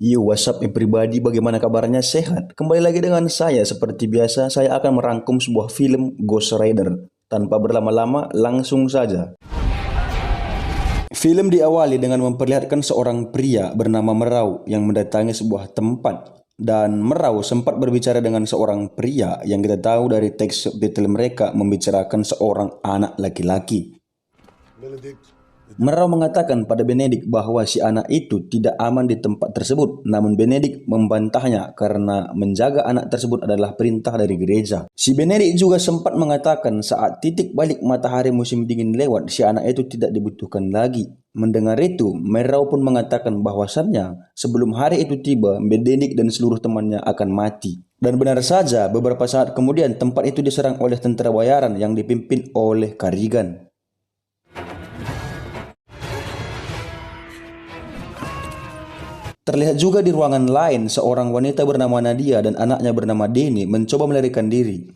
Yo, WhatsApp pribadi, bagaimana kabarnya? Sehat? Kembali lagi dengan saya. Seperti biasa, saya akan merangkum sebuah film Ghost Rider. Tanpa berlama-lama, langsung saja. Film diawali dengan memperlihatkan seorang pria bernama Merau yang mendatangi sebuah tempat. Dan Merau sempat berbicara dengan seorang pria yang kita tahu dari teks subtitle mereka membicarakan seorang anak laki-laki. Merau mengatakan pada Benedict bahwa si anak itu tidak aman di tempat tersebut, namun Benedict membantahnya karena menjaga anak tersebut adalah perintah dari gereja. Si Benedict juga sempat mengatakan saat titik balik matahari musim dingin lewat, si anak itu tidak dibutuhkan lagi. Mendengar itu, Merau pun mengatakan bahwasannya sebelum hari itu tiba, Benedict dan seluruh temannya akan mati. Dan benar saja, beberapa saat kemudian tempat itu diserang oleh tentara bayaran yang dipimpin oleh Karigan. Terlihat juga di ruangan lain, seorang wanita bernama Nadia dan anaknya bernama Denny mencoba melarikan diri.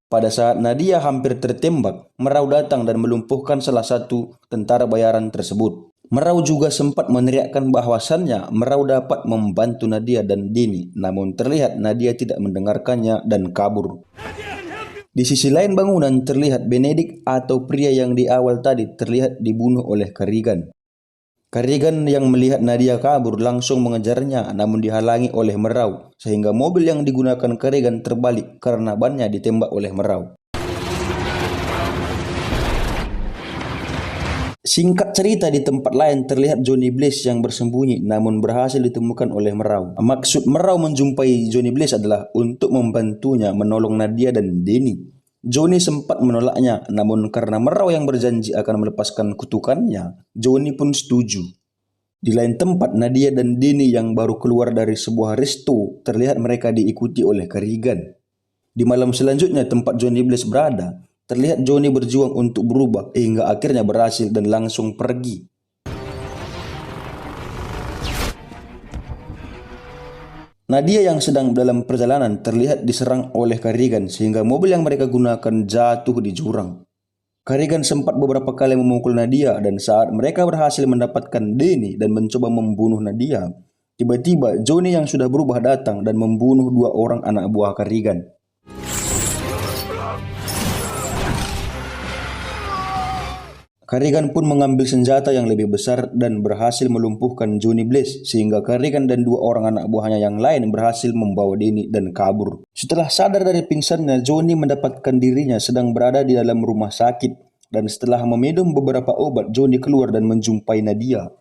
Pada saat Nadia hampir tertembak, Merau datang dan melumpuhkan salah satu tentara bayaran tersebut. Merau juga sempat meneriakkan bahwasannya Merau dapat membantu Nadia dan Denny, namun terlihat Nadia tidak mendengarkannya dan kabur. Di sisi lain bangunan terlihat Benedict atau pria yang di awal tadi terlihat dibunuh oleh Karigan. Karigan yang melihat Nadia kabur langsung mengejarnya namun dihalangi oleh Merau sehingga mobil yang digunakan Karigan terbalik karena bannya ditembak oleh Merau. Singkat cerita di tempat lain terlihat Johnny Blaze yang bersembunyi namun berhasil ditemukan oleh Merau. Maksud Merau menjumpai Johnny Blaze adalah untuk membantunya menolong Nadia dan Denny. Johnny sempat menolaknya, namun karena Merau yang berjanji akan melepaskan kutukannya, Johnny pun setuju. Di lain tempat, Nadia dan Denny yang baru keluar dari sebuah resto, terlihat mereka diikuti oleh Karigan. Di malam selanjutnya tempat Johnny Blaze berada, terlihat Johnny berjuang untuk berubah hingga akhirnya berhasil dan langsung pergi. Nadia yang sedang dalam perjalanan terlihat diserang oleh Karigan sehingga mobil yang mereka gunakan jatuh di jurang. Karigan sempat beberapa kali memukul Nadia dan saat mereka berhasil mendapatkan Denny dan mencoba membunuh Nadia, tiba-tiba Johnny yang sudah berubah datang dan membunuh dua orang anak buah Karigan. Karigan pun mengambil senjata yang lebih besar dan berhasil melumpuhkan Johnny Blaze sehingga Karigan dan dua orang anak buahnya yang lain berhasil membawa Denny dan kabur. Setelah sadar dari pingsannya, Johnny mendapatkan dirinya sedang berada di dalam rumah sakit dan setelah meminum beberapa obat, Johnny keluar dan menjumpai Nadia.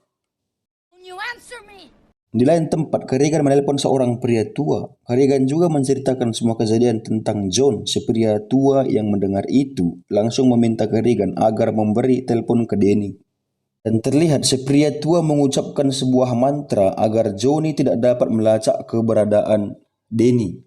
Di lain tempat, Karigan menelpon seorang pria tua. Karigan juga menceritakan semua kejadian tentang John. Si pria tua yang mendengar itu langsung meminta Karigan agar memberi telepon ke Denny. Dan terlihat si pria tua mengucapkan sebuah mantra agar Johnny tidak dapat melacak keberadaan Denny.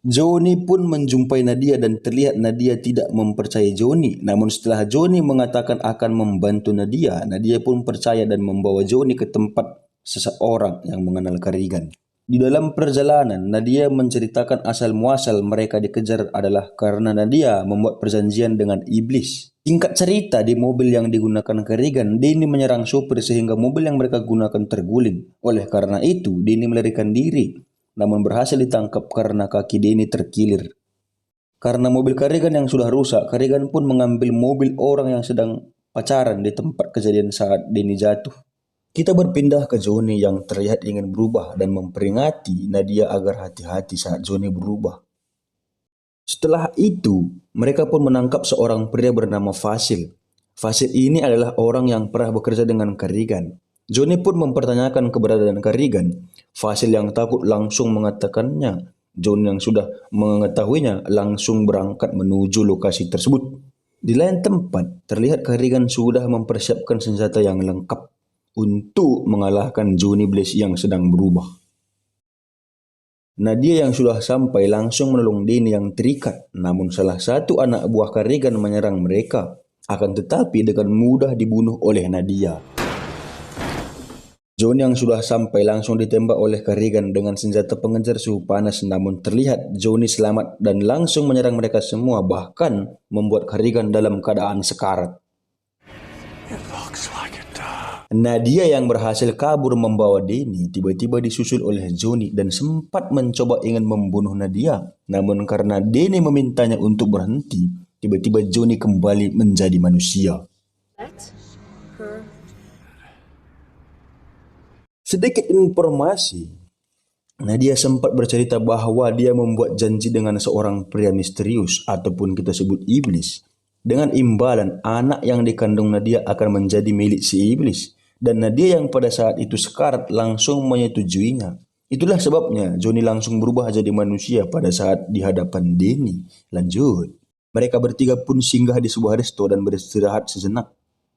Johnny pun menjumpai Nadia dan terlihat Nadia tidak mempercayai Johnny. Namun setelah Johnny mengatakan akan membantu Nadia, Nadia pun percaya dan membawa Johnny ke tempat seseorang yang mengenal Karigan. Di dalam perjalanan, Nadia menceritakan asal muasal mereka dikejar adalah karena Nadia membuat perjanjian dengan iblis. Singkat cerita, di mobil yang digunakan Karigan, Denny menyerang supir sehingga mobil yang mereka gunakan terguling. Oleh karena itu, Denny melarikan diri, namun berhasil ditangkap karena kaki Denny terkilir. Karena mobil Karigan yang sudah rusak, Karigan pun mengambil mobil orang yang sedang pacaran di tempat kejadian saat Denny jatuh. Kita berpindah ke Johnny yang terlihat ingin berubah dan memperingati Nadia agar hati-hati saat Johnny berubah. Setelah itu, mereka pun menangkap seorang pria bernama Fasil. Fasil ini adalah orang yang pernah bekerja dengan Karigan. Johnny pun mempertanyakan keberadaan Karigan. Fasil yang takut langsung mengatakannya. Johnny yang sudah mengetahuinya langsung berangkat menuju lokasi tersebut. Di lain tempat, terlihat Karigan sudah mempersiapkan senjata yang lengkap untuk mengalahkan Johnny Blaze yang sedang berubah. Nadia yang sudah sampai langsung menolong Denny yang terikat, namun salah satu anak buah Karigan menyerang mereka, akan tetapi dengan mudah dibunuh oleh Nadia. Johnny yang sudah sampai langsung ditembak oleh Karigan dengan senjata pengejar suhu panas, namun terlihat Johnny selamat dan langsung menyerang mereka semua, bahkan membuat Karigan dalam keadaan sekarat. It looks like a dog. Nadia yang berhasil kabur membawa Denny tiba-tiba disusul oleh Johnny dan sempat mencoba ingin membunuh Nadia. Namun karena Denny memintanya untuk berhenti, tiba-tiba Johnny kembali menjadi manusia. Sedikit informasi, Nadia sempat bercerita bahwa dia membuat janji dengan seorang pria misterius ataupun kita sebut iblis. Dengan imbalan anak yang dikandung Nadia akan menjadi milik si iblis. Dan Nadia yang pada saat itu sekarat langsung menyetujuinya. Itulah sebabnya Johnny langsung berubah jadi manusia pada saat di hadapan Denny. Lanjut. Mereka bertiga pun singgah di sebuah resto dan beristirahat sejenak.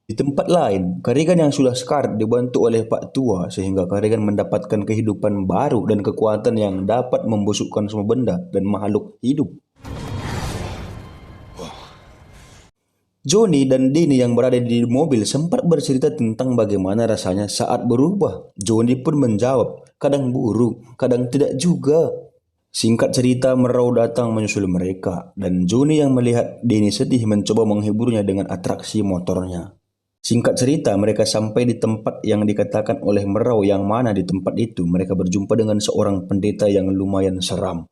Di tempat lain, Karigan yang sudah sekarat dibantu oleh Pak Tua sehingga Karigan mendapatkan kehidupan baru dan kekuatan yang dapat membusukkan semua benda dan makhluk hidup. Johnny dan Denny yang berada di mobil sempat bercerita tentang bagaimana rasanya saat berubah. Johnny pun menjawab, kadang buruk, kadang tidak juga. Singkat cerita, Merau datang menyusul mereka, dan Johnny yang melihat Denny sedih mencoba menghiburnya dengan atraksi motornya. Singkat cerita, mereka sampai di tempat yang dikatakan oleh Merau, yang mana di tempat itu mereka berjumpa dengan seorang pendeta yang lumayan seram.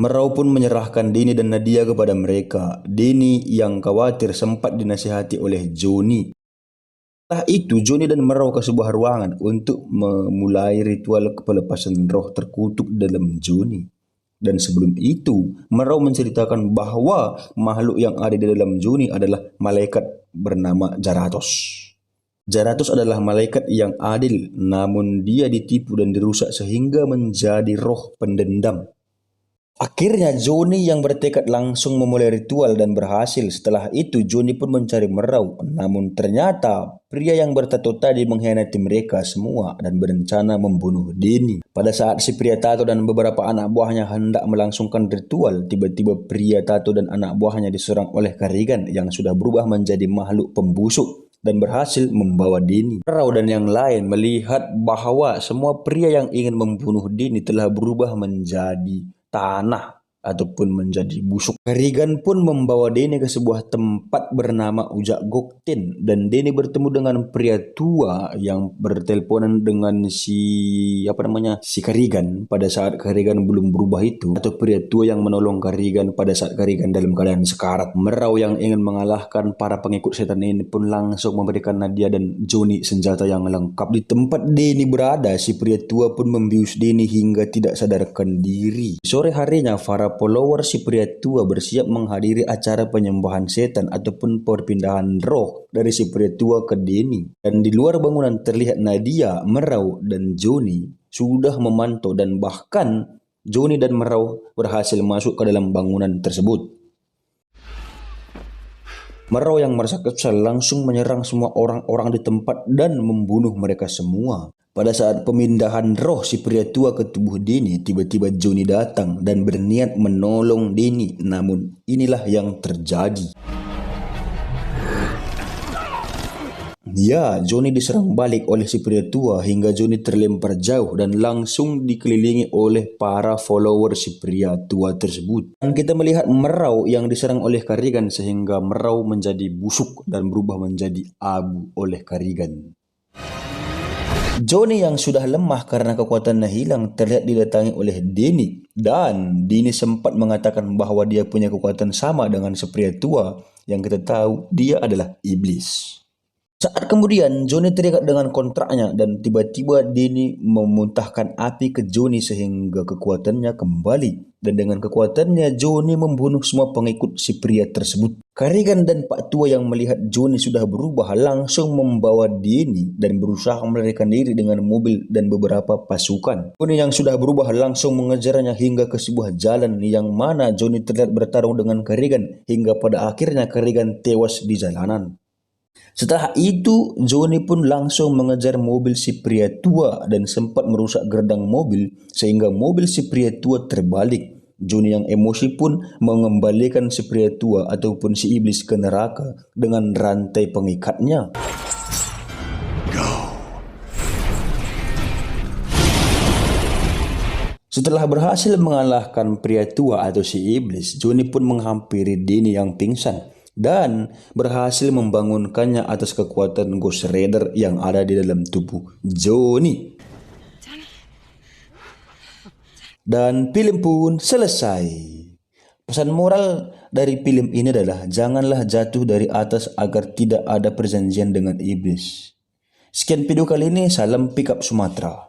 Merau pun menyerahkan Denny dan Nadia kepada mereka. Denny yang khawatir sempat dinasihati oleh Johnny. Setelah itu, Johnny dan Merau ke sebuah ruangan untuk memulai ritual pelepasan roh terkutuk dalam Johnny. Dan sebelum itu, Merau menceritakan bahwa makhluk yang ada di dalam Johnny adalah malaikat bernama Zarathos. Zarathos adalah malaikat yang adil, namun dia ditipu dan dirusak sehingga menjadi roh pendendam. Akhirnya Johnny yang bertekad langsung memulai ritual dan berhasil. Setelah itu Johnny pun mencari Merau. Namun ternyata pria yang bertato tadi mengkhianati mereka semua dan berencana membunuh Denny. Pada saat si pria tato dan beberapa anak buahnya hendak melangsungkan ritual, tiba-tiba pria tato dan anak buahnya diserang oleh Karigan yang sudah berubah menjadi makhluk pembusuk dan berhasil membawa Denny. Merau dan yang lain melihat bahwa semua pria yang ingin membunuh Denny telah berubah menjadi tanah ataupun menjadi busuk. Karigan pun membawa Denny ke sebuah tempat bernama Ujak Gokten dan Denny bertemu dengan pria tua yang berteleponan dengan si Karigan pada saat Karigan belum berubah itu, atau pria tua yang menolong Karigan pada saat Karigan dalam keadaan sekarat. Merau yang ingin mengalahkan para pengikut setan ini pun langsung memberikan Nadia dan Johnny senjata yang lengkap. Di tempat Denny berada, si pria tua pun membius Denny hingga tidak sadarkan diri. Sore harinya, para follower si pria tua bersiap menghadiri acara penyembahan setan ataupun perpindahan roh dari si pria tua ke Denny. Dan di luar bangunan terlihat Nadia, Merau, dan Johnny sudah memantau dan bahkan Johnny dan Merau berhasil masuk ke dalam bangunan tersebut. Merau yang merasa kesal langsung menyerang semua orang-orang di tempat dan membunuh mereka semua. Pada saat pemindahan roh si pria tua ke tubuh Denny, tiba-tiba Johnny datang dan berniat menolong Denny. Namun inilah yang terjadi. Ya, Johnny diserang balik oleh si pria tua hingga Johnny terlempar jauh dan langsung dikelilingi oleh para follower si pria tua tersebut. Dan kita melihat Merau yang diserang oleh Karigan sehingga Merau menjadi busuk dan berubah menjadi abu oleh Karigan. Johnny yang sudah lemah karena kekuatannya hilang terlihat didatangi oleh Denny, dan Denny sempat mengatakan bahwa dia punya kekuatan sama dengan si pria tua yang kita tahu dia adalah iblis. Saat kemudian Johnny terikat dengan kontraknya dan tiba-tiba Denny memuntahkan api ke Johnny sehingga kekuatannya kembali, dan dengan kekuatannya Johnny membunuh semua pengikut si pria tersebut. Karigan dan Pak Tua yang melihat Johnny sudah berubah langsung membawa Denny dan berusaha melarikan diri dengan mobil dan beberapa pasukan. Johnny yang sudah berubah langsung mengejarnya hingga ke sebuah jalan yang mana Johnny terlihat bertarung dengan Karigan hingga pada akhirnya Karigan tewas di jalanan. Setelah itu, Johnny pun langsung mengejar mobil si pria tua dan sempat merusak gerbang mobil sehingga mobil si pria tua terbalik. Johnny yang emosi pun mengembalikan si pria tua ataupun si iblis ke neraka dengan rantai pengikatnya. Setelah berhasil mengalahkan pria tua atau si iblis, Johnny pun menghampiri Denny yang pingsan. dan berhasil membangunkannya atas kekuatan Ghost Rider yang ada di dalam tubuh Johnny. Dan film pun selesai. Pesan moral dari film ini adalah janganlah jatuh dari atas agar tidak ada perjanjian dengan iblis. Sekian video kali ini, salam pick up Sumatera.